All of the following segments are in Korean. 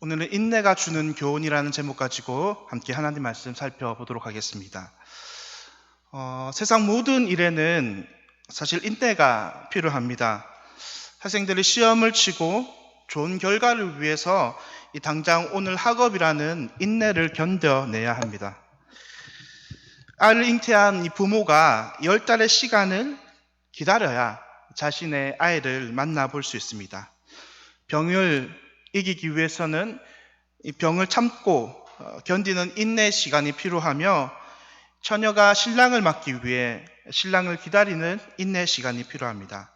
오늘은 인내가 주는 교훈이라는 제목 가지고 함께 하나님 말씀 살펴보도록 하겠습니다. 세상 모든 일에는 사실 인내가 필요합니다. 학생들이 시험을 치고 좋은 결과를 위해서 이 당장 오늘 학업이라는 인내를 견뎌내야 합니다. 아이를 잉태한 이 부모가 10달의 시간을 기다려야 자신의 아이를 만나볼 수 있습니다. 병을 이기기 위해서는 이 병을 참고 견디는 인내 시간이 필요하며, 처녀가 신랑을 맞기 위해 신랑을 기다리는 인내 시간이 필요합니다.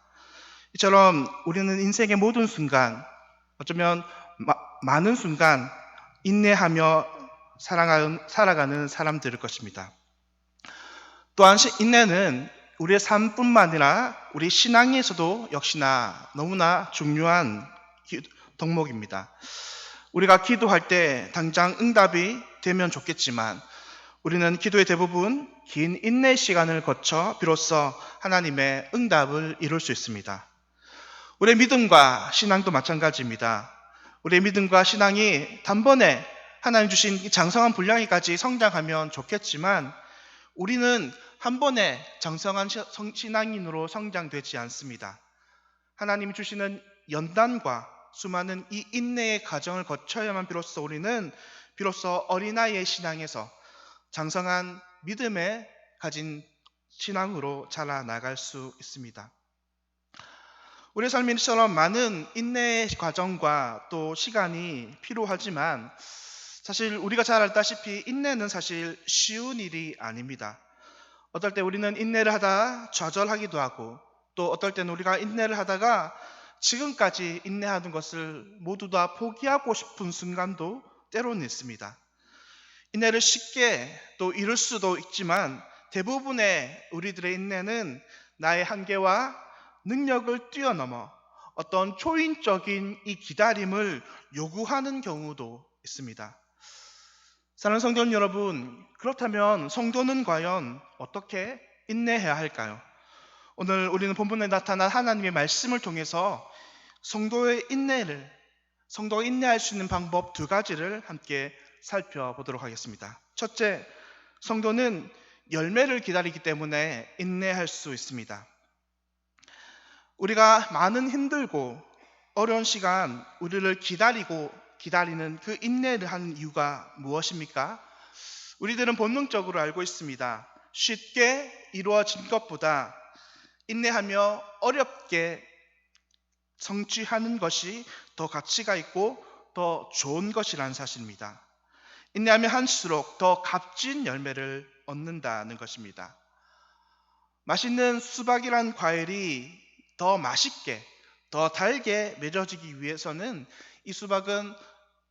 이처럼 우리는 인생의 모든 순간, 어쩌면 많은 순간 인내하며 살아가는 사람들일 것입니다. 또한 인내는 우리의 삶뿐만 아니라 우리 신앙에서도 역시나 너무나 중요한 덕목입니다. 우리가 기도할 때 당장 응답이 되면 좋겠지만, 우리는 기도의 대부분 긴 인내 시간을 거쳐 비로소 하나님의 응답을 이룰 수 있습니다. 우리의 믿음과 신앙도 마찬가지입니다. 우리의 믿음과 신앙이 단번에 하나님 주신 장성한 분량에까지 성장하면 좋겠지만, 우리는 한 번에 장성한 신앙인으로 성장되지 않습니다. 하나님이 주시는 연단과 수많은 이 인내의 과정을 거쳐야만 우리는 비로소 어린아이의 신앙에서 장성한 믿음에 가진 신앙으로 자라나갈 수 있습니다. 우리의 삶처럼 많은 인내의 과정과 또 시간이 필요하지만, 사실 우리가 잘 알다시피 인내는 사실 쉬운 일이 아닙니다. 어떨 때 우리는 인내를 하다 좌절하기도 하고, 또 어떨 때는 우리가 인내를 하다가 지금까지 인내하는 것을 모두 다 포기하고 싶은 순간도 때로는 있습니다. 인내를 쉽게 또 이룰 수도 있지만, 대부분의 우리들의 인내는 나의 한계와 능력을 뛰어넘어 어떤 초인적인 이 기다림을 요구하는 경우도 있습니다. 사랑하는 성도 여러분, 그렇다면 성도는 과연 어떻게 인내해야 할까요? 오늘 우리는 본문에 나타난 하나님의 말씀을 통해서 성도가 인내할 수 있는 방법 두 가지를 함께 살펴보도록 하겠습니다. 첫째, 성도는 열매를 기다리기 때문에 인내할 수 있습니다. 우리가 많은 힘들고 어려운 시간, 우리를 기다리는 그 인내를 하는 이유가 무엇입니까? 우리들은 본능적으로 알고 있습니다. 쉽게 이루어진 것보다 인내하며 어렵게 성취하는 것이 더 가치가 있고 더 좋은 것이라는 사실입니다. 인내하면 할수록 더 값진 열매를 얻는다는 것입니다. 맛있는 수박이란 과일이 더 맛있게, 더 달게 맺어지기 위해서는 이 수박은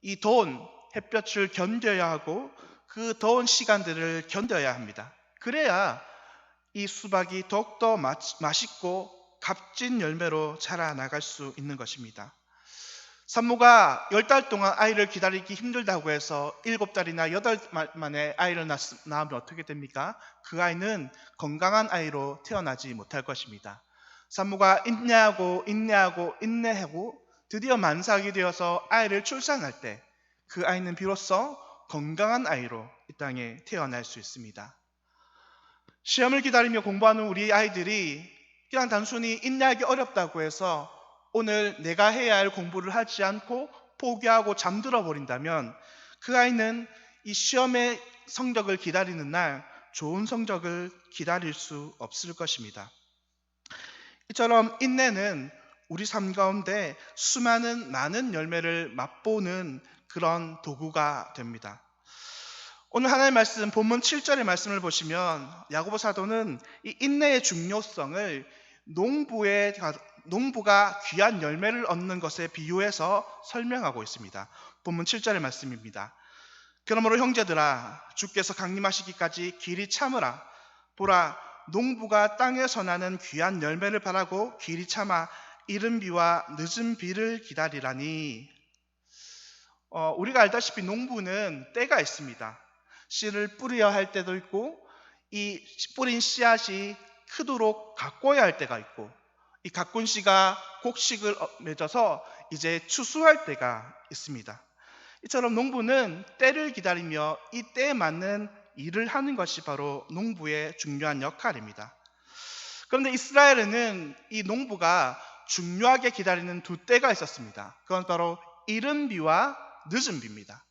이 더운 햇볕을 견뎌야 하고 그 더운 시간들을 견뎌야 합니다. 그래야 이 수박이 더욱더 맛있고 값진 열매로 자라나갈 수 있는 것입니다. 산모가 10달 동안 아이를 기다리기 힘들다고 해서 7달이나 8달 만에 아이를 낳으면 어떻게 됩니까? 그 아이는 건강한 아이로 태어나지 못할 것입니다. 산모가 인내하고 드디어 만삭이 되어서 아이를 출산할 때 그 아이는 비로소 건강한 아이로 이 땅에 태어날 수 있습니다. 시험을 기다리며 공부하는 우리 아이들이 그냥 단순히 인내하기 어렵다고 해서 오늘 내가 해야 할 공부를 하지 않고 포기하고 잠들어 버린다면, 그 아이는 이 시험의 성적을 기다리는 날 좋은 성적을 기다릴 수 없을 것입니다. 이처럼 인내는 우리 삶 가운데 많은 열매를 맛보는 그런 도구가 됩니다. 오늘 하나님의 말씀 본문 7절의 말씀을 보시면 야고보 사도는 이 인내의 중요성을 농부가 귀한 열매를 얻는 것에 비유해서 설명하고 있습니다. 본문 7절의 말씀입니다. 그러므로 형제들아, 주께서 강림하시기까지 길이 참으라. 보라, 농부가 땅에서 나는 귀한 열매를 바라고 길이 참아 이른 비와 늦은 비를 기다리라니. 우리가 알다시피 농부는 때가 있습니다. 씨를 뿌려야 할 때도 있고, 이 뿌린 씨앗이 크도록 가꿔야 할 때가 있고, 이 가꾼 씨가 곡식을 맺어서 이제 추수할 때가 있습니다. 이처럼 농부는 때를 기다리며 이 때에 맞는 일을 하는 것이 바로 농부의 중요한 역할입니다. 그런데 이스라엘에는 이 농부가 중요하게 기다리는 두 때가 있었습니다. 그건 바로 이른 비와 늦은 비입니다.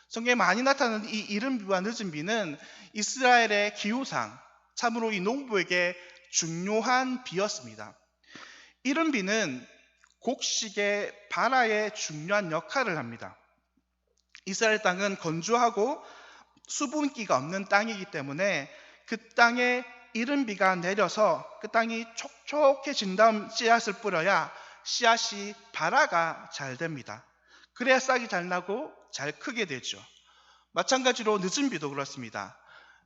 성경에 많이 나타나는 이 이른 비와 늦은 비는 이스라엘의 기후상 참으로 이 농부에게 중요한 비였습니다. 이른 비는 곡식의 발화에 중요한 역할을 합니다. 이스라엘 땅은 건조하고 수분기가 없는 땅이기 때문에 그 땅에 이른 비가 내려서 그 땅이 촉촉해진 다음 씨앗을 뿌려야 씨앗이 발화가 잘 됩니다. 그래야 싹이 잘 나고 잘 크게 되죠. 마찬가지로 늦은 비도 그렇습니다.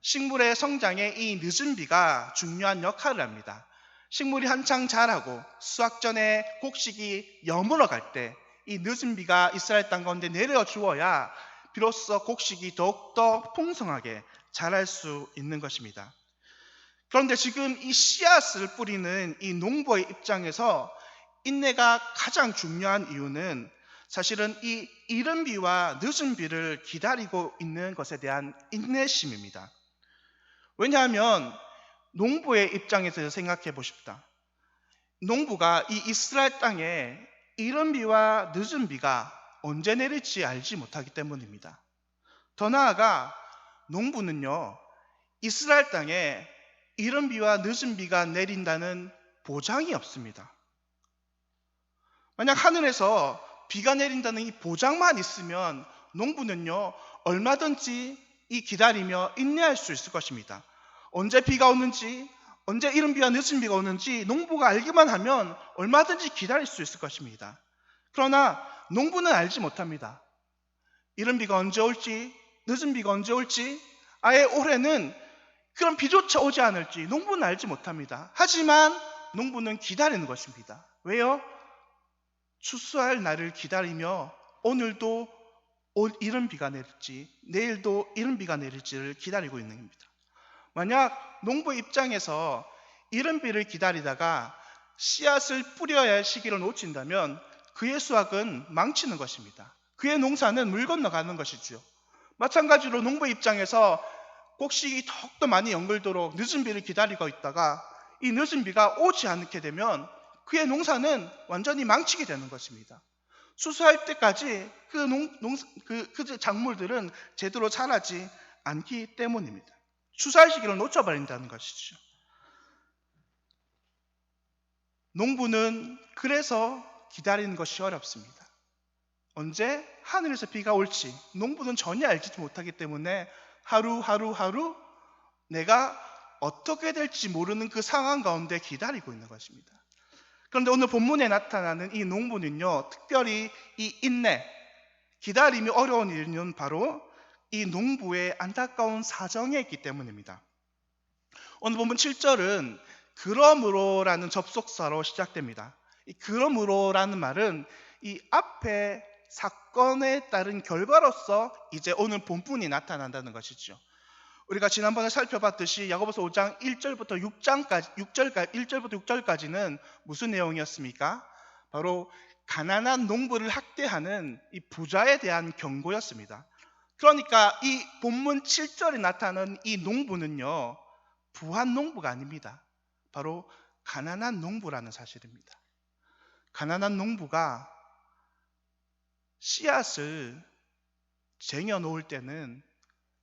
식물의 성장에 이 늦은 비가 중요한 역할을 합니다. 식물이 한창 자라고 수확 전에 곡식이 여물어 갈 때 이 늦은 비가 이스라엘 땅 가운데 내려 주어야 비로소 곡식이 더욱더 풍성하게 자랄 수 있는 것입니다. 그런데 지금 이 씨앗을 뿌리는 이 농부의 입장에서 인내가 가장 중요한 이유는 사실은 이 이른 비와 늦은 비를 기다리고 있는 것에 대한 인내심입니다. 왜냐하면 농부의 입장에서 생각해 보십시다. 농부가 이 이스라엘 땅에 이른 비와 늦은 비가 언제 내릴지 알지 못하기 때문입니다. 더 나아가 농부는요, 이스라엘 땅에 이른 비와 늦은 비가 내린다는 보장이 없습니다. 만약 하늘에서 비가 내린다는 이 보장만 있으면 농부는요, 얼마든지 이 기다리며 인내할 수 있을 것입니다. 언제 비가 오는지, 언제 이른 비와 늦은 비가 오는지 농부가 알기만 하면 얼마든지 기다릴 수 있을 것입니다. 그러나 농부는 알지 못합니다. 이른 비가 언제 올지, 늦은 비가 언제 올지, 아예 올해는 그런 비조차 오지 않을지 농부는 알지 못합니다. 하지만 농부는 기다리는 것입니다. 왜요? 추수할 날을 기다리며 오늘도 이른 비가 내릴지, 내일도 이른 비가 내릴지를 기다리고 있는 겁니다. 만약 농부 입장에서 이른 비를 기다리다가 씨앗을 뿌려야 할 시기를 놓친다면 그의 수확은 망치는 것입니다. 그의 농사는 물 건너가는 것이죠. 마찬가지로 농부 입장에서 곡식이 더욱더 많이 연글도록 늦은 비를 기다리고 있다가 이 늦은 비가 오지 않게 되면 그의 농사는 완전히 망치게 되는 것입니다. 수수할 때까지 그 작물들은 제대로 자라지 않기 때문입니다. 추수할 시기를 놓쳐버린다는 것이죠. 농부는 그래서 기다리는 것이 어렵습니다. 언제 하늘에서 비가 올지 농부는 전혀 알지 못하기 때문에 하루 내가 어떻게 될지 모르는 그 상황 가운데 기다리고 있는 것입니다. 그런데 오늘 본문에 나타나는 이 농부는요, 특별히 이 인내, 기다림이 어려운 이유는 바로 이 농부의 안타까운 사정에 있기 때문입니다. 오늘 본문 7절은 그러므로라는 접속사로 시작됩니다. 이 그러므로라는 말은 이 앞에 사건에 따른 결과로서 이제 오늘 본문이 나타난다는 것이죠. 우리가 지난번에 살펴봤듯이 야고보서 5장 1절부터 6절까지는 무슨 내용이었습니까? 바로 가난한 농부를 학대하는 이 부자에 대한 경고였습니다. 그러니까 이 본문 7절에 나타나는 이 농부는요, 부한 농부가 아닙니다. 바로 가난한 농부라는 사실입니다. 가난한 농부가 씨앗을 쟁여 놓을 때는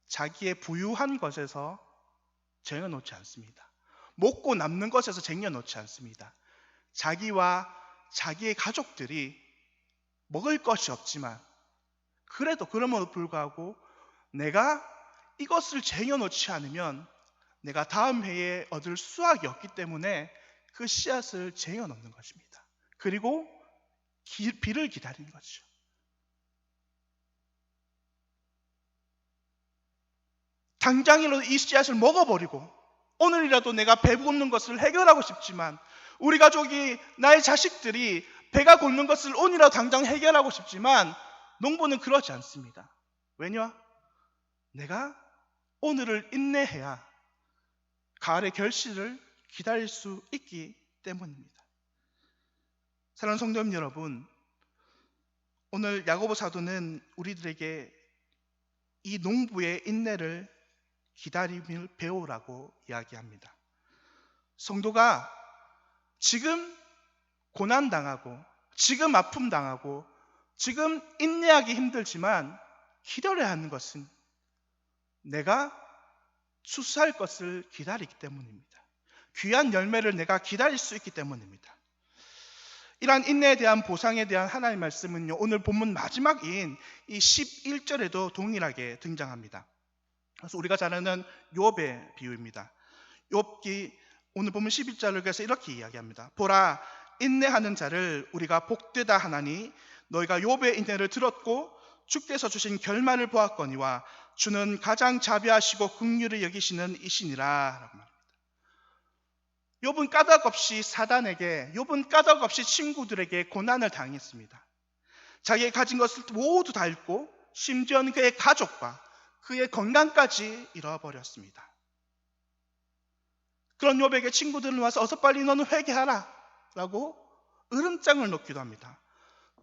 자기의 부유한 것에서 쟁여 놓지 않습니다. 먹고 남는 것에서 쟁여 놓지 않습니다. 자기와 자기의 가족들이 먹을 것이 없지만 그래도 그럼에도 불구하고 내가 이것을 쟁여 놓지 않으면 내가 다음 해에 얻을 수확이 없기 때문에 그 씨앗을 쟁여 놓는 것입니다. 그리고 비를 기다리는 거죠. 당장이라도 이 씨앗을 먹어버리고 오늘이라도 내가 배고픈 것을 해결하고 싶지만 우리 가족이, 나의 자식들이 배가 고픈 것을 오늘이라도 당장 해결하고 싶지만 농부는 그러지 않습니다. 왜냐? 내가 오늘을 인내해야 가을의 결실을 기다릴 수 있기 때문입니다. 사랑하는 성도님 여러분, 오늘 야고보 사도는 우리들에게 이 농부의 인내를 기다림을 배우라고 이야기합니다. 성도가 지금 고난당하고 지금 아픔당하고 지금 인내하기 힘들지만 기다려야 하는 것은 내가 추수할 것을 기다리기 때문입니다. 귀한 열매를 내가 기다릴 수 있기 때문입니다. 이러한 인내에 대한 보상에 대한 하나님의 말씀은요, 오늘 본문 마지막인 이 11절에도 동일하게 등장합니다. 그래서 우리가 잘 아는 욥의 비유입니다. 욥기 오늘 본문 11절을 그래서 이렇게 이야기합니다. 보라, 인내하는 자를 우리가 복되다 하나니 너희가 욥의 인내를 들었고 주께서 주신 결말을 보았거니와 주는 가장 자비하시고 긍휼을 여기시는 이시니라 라고 말합니다. 욥은 까닭없이 사단에게, 욥은 까닭없이 친구들에게 고난을 당했습니다. 자기가 가진 것을 모두 다 잃고 심지어는 그의 가족과 그의 건강까지 잃어버렸습니다. 그런 욥에게 친구들은 와서 어서 빨리 너는 회개하라 라고 으름장을 놓기도 합니다.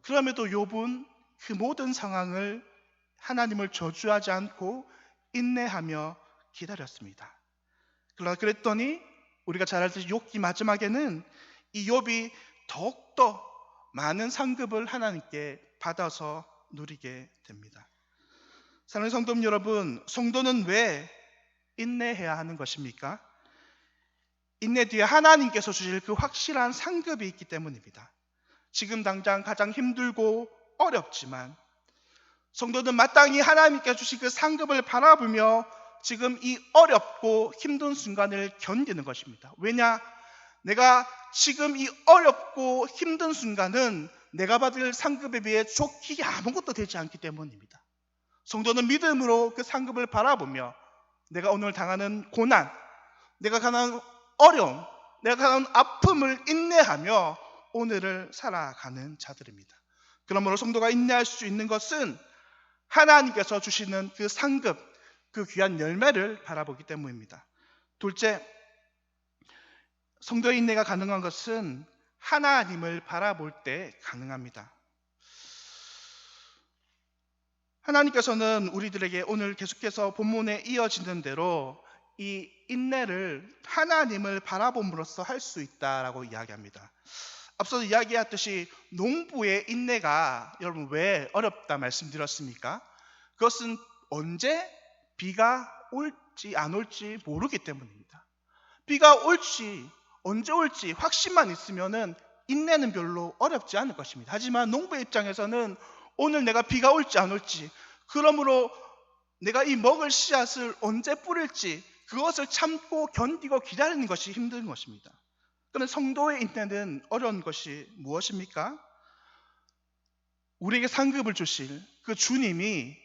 그럼에도 욥은 그 모든 상황을 하나님을 저주하지 않고 인내하며 기다렸습니다. 그랬더니 우리가 잘 알듯이 욥기 마지막에는 이 욥이 더욱더 많은 상급을 하나님께 받아서 누리게 됩니다. 사랑하는 성도 여러분, 성도는 왜 인내해야 하는 것입니까? 인내 뒤에 하나님께서 주실 그 확실한 상급이 있기 때문입니다. 지금 당장 가장 힘들고 어렵지만 성도는 마땅히 하나님께서 주신 그 상급을 바라보며 지금 이 어렵고 힘든 순간을 견디는 것입니다. 왜냐? 내가 지금 이 어렵고 힘든 순간은 내가 받을 상급에 비해 좋기 아무것도 되지 않기 때문입니다. 성도는 믿음으로 그 상급을 바라보며 내가 오늘 당하는 고난, 내가 당하는 어려움, 내가 당하는 아픔을 인내하며 오늘을 살아가는 자들입니다. 그러므로 성도가 인내할 수 있는 것은 하나님께서 주시는 그 상급, 그 귀한 열매를 바라보기 때문입니다. 둘째, 성도의 인내가 가능한 것은 하나님을 바라볼 때 가능합니다. 하나님께서는 우리들에게 오늘 계속해서 본문에 이어지는 대로 이 인내를 하나님을 바라봄으로써 할 수 있다라고 이야기합니다. 앞서 이야기했듯이 농부의 인내가 여러분 왜 어렵다 말씀드렸습니까? 그것은 언제 비가 올지 안 올지 모르기 때문입니다. 비가 올지 언제 올지 확신만 있으면은 인내는 별로 어렵지 않을 것입니다. 하지만 농부의 입장에서는 오늘 내가 비가 올지 안 올지, 그러므로 내가 이 먹을 씨앗을 언제 뿌릴지 그것을 참고 견디고 기다리는 것이 힘든 것입니다. 그런데 성도의 인내는 어려운 것이 무엇입니까? 우리에게 상급을 주실 그 주님이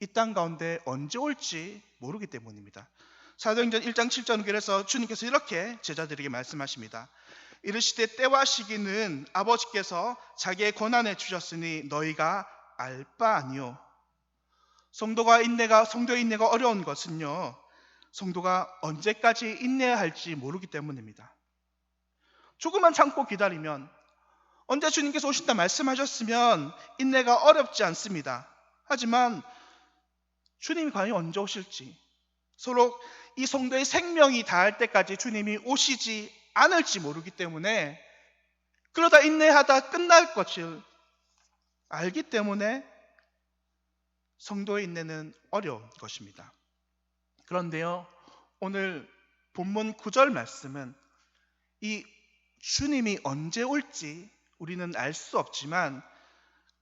이 땅 가운데 언제 올지 모르기 때문입니다. 사도행전 1장 7절 그래서 주님께서 이렇게 제자들에게 말씀하십니다. 이르시되 때와 시기는 아버지께서 자기의 권한에 주셨으니 너희가 알 바 아니요. 성도의 인내가 어려운 것은요, 성도가 언제까지 인내해야 할지 모르기 때문입니다. 조금만 참고 기다리면, 언제 주님께서 오신다 말씀하셨으면 인내가 어렵지 않습니다. 하지만 주님이 과연 언제 오실지, 서로 이 성도의 생명이 다할 때까지 주님이 오시지 않을지 모르기 때문에, 그러다 인내하다 끝날 것을 알기 때문에 성도의 인내는 어려운 것입니다. 그런데요, 오늘 본문 9절 말씀은 이 주님이 언제 올지 우리는 알 수 없지만,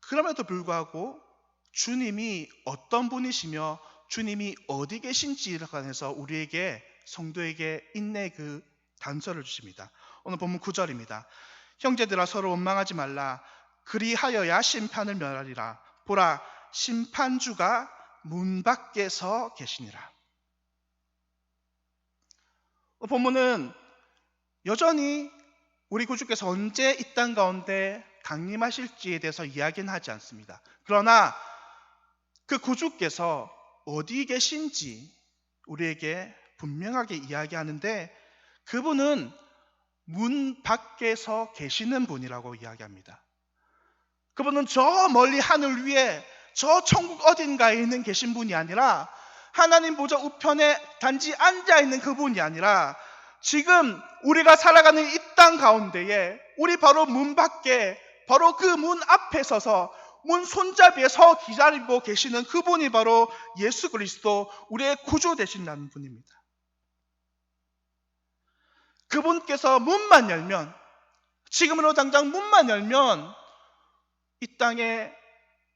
그럼에도 불구하고 주님이 어떤 분이시며 주님이 어디 계신지에 관해서 우리에게, 성도에게 인내의 그 단서를 주십니다. 오늘 본문 9절입니다. 형제들아 서로 원망하지 말라. 그리하여야 심판을 면하리라. 보라, 심판주가 문 밖에서 계시니라. 본문은 여전히 우리 구주께서 언제 이 땅 가운데 강림하실지에 대해서 이야기는 하지 않습니다. 그러나 그 구주께서 어디 계신지 우리에게 분명하게 이야기하는데, 그분은 문 밖에서 계시는 분이라고 이야기합니다. 그분은 저 멀리 하늘 위에 저 천국 어딘가에 있는 계신 분이 아니라 하나님 보좌 우편에 단지 앉아있는 그분이 아니라 지금 우리가 살아가는 이 땅 가운데에 우리 바로 문 밖에 바로 그 문 앞에 서서 문 손잡이에 서 기다리고 계시는 그분이 바로 예수 그리스도 우리의 구주 되신다는 분입니다. 그분께서 문만 열면, 지금으로 당장 문만 열면 이 땅에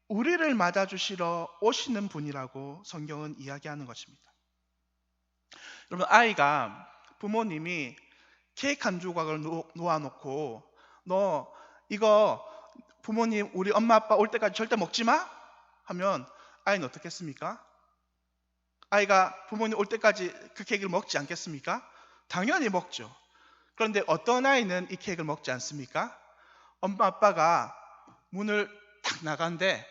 우리를 맞아주시러 오시는 분이라고 성경은 이야기하는 것입니다. 여러분, 아이가 부모님이 케이크 한 조각을 놓아놓고 너 이거 부모님 우리 엄마 아빠 올 때까지 절대 먹지 마 하면 아이는 어떻겠습니까? 아이가 부모님 올 때까지 그 케이크를 먹지 않겠습니까? 당연히 먹죠. 그런데 어떤 아이는 이 케이크를 먹지 않습니까? 엄마 아빠가 문을 탁 나간데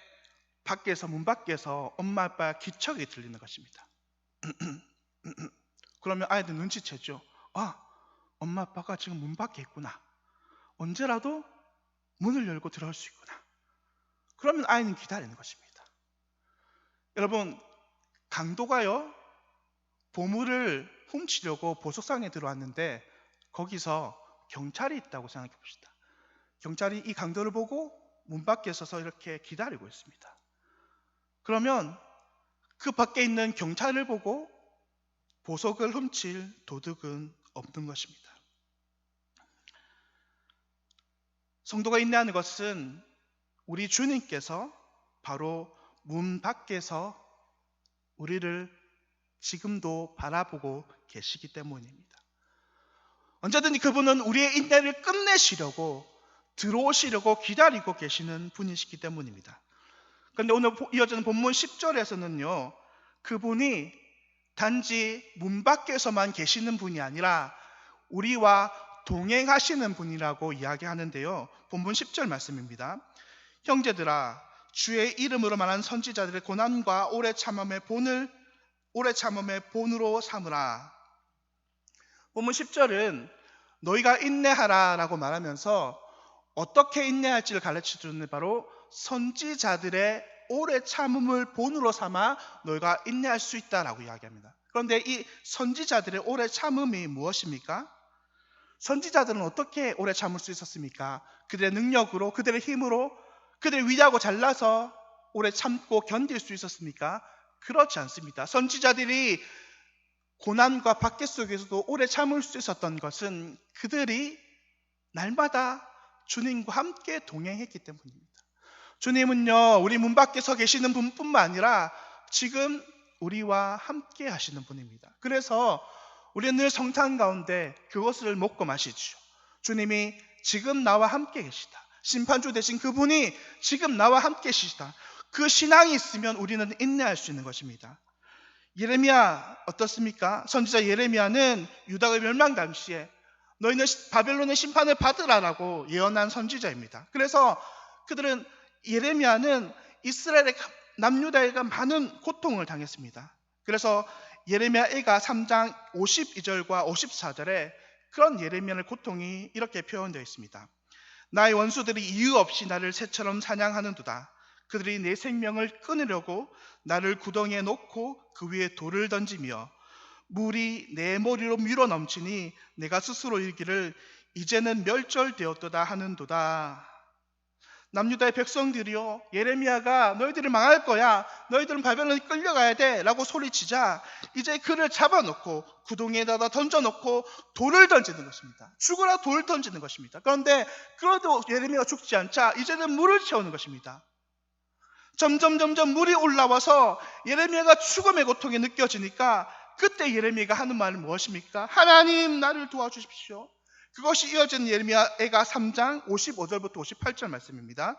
문 밖에서 엄마 아빠의 기척이 들리는 것입니다. 그러면 아이들 눈치채죠. 엄마 아빠가 지금 문 밖에 있구나. 언제라도 문을 열고 들어올 수 있구나. 그러면 아이는 기다리는 것입니다. 여러분, 강도가요 보물을 훔치려고 보석상에 들어왔는데 거기서 경찰이 있다고 생각해 봅시다. 경찰이 이 강도를 보고 문 밖에 서서 이렇게 기다리고 있습니다. 그러면 그 밖에 있는 경찰을 보고 보석을 훔칠 도둑은 없는 것입니다. 성도가 인내하는 것은 우리 주님께서 바로 문 밖에서 우리를 지금도 바라보고 계시기 때문입니다. 언제든지 그분은 우리의 인내를 끝내시려고 들어오시려고 기다리고 계시는 분이시기 때문입니다. 그런데 오늘 이어지는 본문 10절에서는요, 그분이 단지 문 밖에서만 계시는 분이 아니라 우리와 동행하시는 분이라고 이야기하는데요. 본문 10절 말씀입니다. 형제들아, 주의 이름으로 말한 선지자들의 고난과 오래 참음의 본으로 삼으라. 본문 10절은 너희가 인내하라 라고 말하면서 어떻게 인내할지를 가르쳐주는 바로 선지자들의 오래 참음을 본으로 삼아 너희가 인내할 수 있다라고 이야기합니다. 그런데 이 선지자들의 오래 참음이 무엇입니까? 선지자들은 어떻게 오래 참을 수 있었습니까? 그들의 능력으로, 그들의 힘으로, 그들의 위대하고 잘나서 오래 참고 견딜 수 있었습니까? 그렇지 않습니다. 선지자들이 고난과 박해 속에서도 오래 참을 수 있었던 것은 그들이 날마다 주님과 함께 동행했기 때문입니다. 주님은요, 우리 문 밖에 서 계시는 분뿐만 아니라 지금 우리와 함께 하시는 분입니다. 그래서 우리는 늘 성탄 가운데 그것을 먹고 마시죠. 주님이 지금 나와 함께 계시다. 심판주 되신 그분이 지금 나와 함께 계시다. 그 신앙이 있으면 우리는 인내할 수 있는 것입니다. 예레미야 어떻습니까? 선지자 예레미야는 유다가 멸망 당시에 너희는 바벨론의 심판을 받으라라고 예언한 선지자입니다. 그래서 예레미야는 이스라엘의 남유다가 많은 고통을 당했습니다. 그래서 예레미야가 3장 52절과 54절에 그런 예레미야의 고통이 이렇게 표현되어 있습니다. 나의 원수들이 이유 없이 나를 새처럼 사냥하는도다. 그들이 내 생명을 끊으려고 나를 구덩이에 놓고 그 위에 돌을 던지며 물이 내 머리로 밀어 넘치니 내가 스스로 이르기를 이제는 멸절되었도다 하는도다. 남유다의 백성들이요, 예레미야가 너희들이 망할 거야, 너희들은 바벨론에 끌려가야 돼 라고 소리치자 이제 그를 잡아놓고 구덩이에다 던져놓고 돌을 던지는 것입니다. 죽으라 돌을 던지는 것입니다. 그런데 그래도 예레미야가 죽지 않자 이제는 물을 채우는 것입니다. 점점 물이 올라와서 예레미야가 죽음의 고통이 느껴지니까 그때 예레미야가 하는 말은 무엇입니까? 하나님, 나를 도와주십시오. 그것이 이어지는 예레미야가 3장 55절부터 58절 말씀입니다.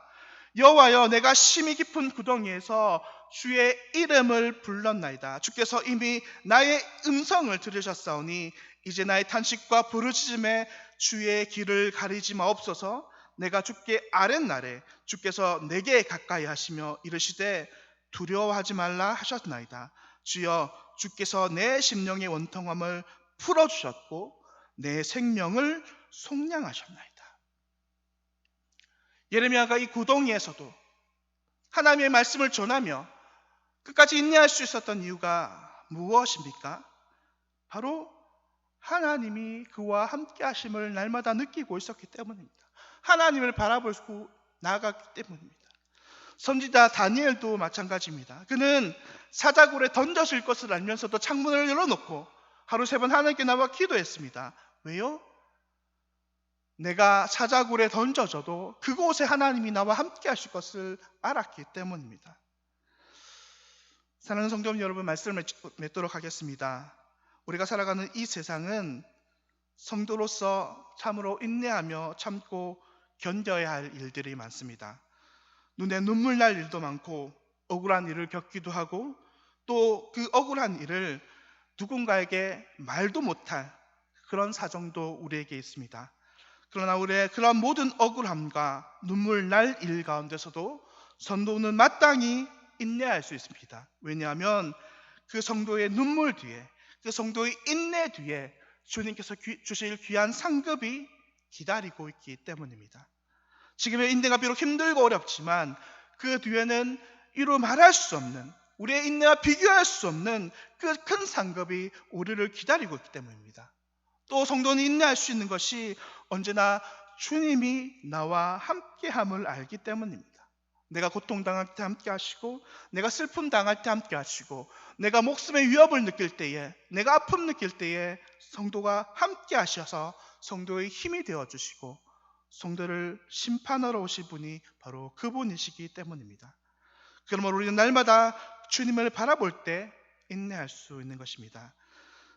여호와여, 내가 심히 깊은 구덩이에서 주의 이름을 불렀나이다. 주께서 이미 나의 음성을 들으셨사오니 이제 나의 탄식과 부르짖음에 주의 길을 가리지 마옵소서. 내가 주께 아랫날에 주께서 내게 가까이 하시며 이르시되 두려워하지 말라 하셨나이다. 주여, 주께서 내 심령의 원통함을 풀어주셨고 내 생명을 속량하셨나이다. 예레미야가 이 구덩이에서도 하나님의 말씀을 전하며 끝까지 인내할 수 있었던 이유가 무엇입니까? 바로 하나님이 그와 함께 하심을 날마다 느끼고 있었기 때문입니다. 하나님을 바라보고 나아갔기 때문입니다. 선지자 다니엘도 마찬가지입니다. 그는 사자굴에 던져질 것을 알면서도 창문을 열어놓고 하루 3번 하나님께 나와 기도했습니다. 왜요? 내가 사자굴에 던져져도 그곳에 하나님이 나와 함께 하실 것을 알았기 때문입니다. 사랑하는 성도 여러분, 말씀을 맺도록 하겠습니다. 우리가 살아가는 이 세상은 성도로서 참으로 인내하며 참고 견뎌야 할 일들이 많습니다. 눈에 눈물 날 일도 많고 억울한 일을 겪기도 하고 또 그 억울한 일을 누군가에게 말도 못할 그런 사정도 우리에게 있습니다. 그러나 우리의 그런 모든 억울함과 눈물 날 일 가운데서도 성도는 마땅히 인내할 수 있습니다. 왜냐하면 그 성도의 눈물 뒤에, 그 성도의 인내 뒤에 주님께서 주실 귀한 상급이 기다리고 있기 때문입니다. 지금의 인내가 비록 힘들고 어렵지만 그 뒤에는 이루 말할 수 없는, 우리의 인내와 비교할 수 없는 그 큰 상급이 우리를 기다리고 있기 때문입니다. 또 성도는 인내할 수 있는 것이 언제나 주님이 나와 함께함을 알기 때문입니다. 내가 고통당할 때 함께 하시고, 내가 슬픔 당할 때 함께 하시고, 내가 목숨의 위협을 느낄 때에, 내가 아픔 느낄 때에 성도가 함께 하셔서 성도의 힘이 되어주시고 성도를 심판하러 오실 분이 바로 그분이시기 때문입니다. 그러므로 우리는 날마다 주님을 바라볼 때 인내할 수 있는 것입니다.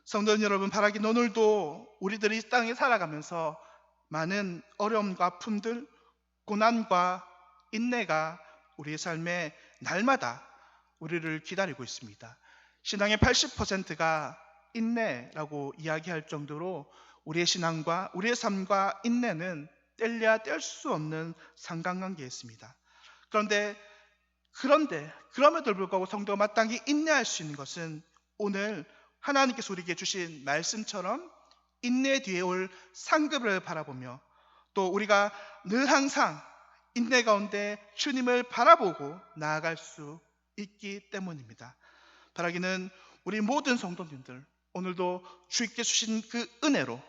성도 여러분, 바라긴 오늘도 우리들이 이 땅에 살아가면서 많은 어려움과 아픔들, 고난과 인내가 우리의 삶에 날마다 우리를 기다리고 있습니다. 신앙의 80%가 인내라고 이야기할 정도로 우리의 신앙과 우리의 삶과 인내는 뗄래야 뗄 수 없는 상관관계에 있습니다. 그럼에도 불구하고 성도가 마땅히 인내할 수 있는 것은 오늘 하나님께서 우리에게 주신 말씀처럼 인내 뒤에 올 상급을 바라보며 또 우리가 늘 항상 인내 가운데 주님을 바라보고 나아갈 수 있기 때문입니다. 바라기는 우리 모든 성도님들 오늘도 주님께 주신 그 은혜로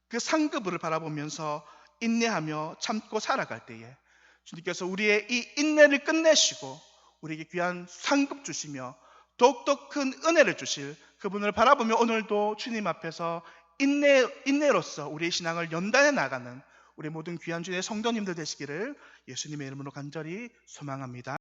그 상급을 바라보면서 인내하며 참고 살아갈 때에 주님께서 우리의 이 인내를 끝내시고 우리에게 귀한 상급 주시며 더욱더 큰 은혜를 주실 그분을 바라보며 오늘도 주님 앞에서 인내로서 우리의 신앙을 연단해 나가는 우리 모든 귀한 주의 성도님들 되시기를 예수님의 이름으로 간절히 소망합니다.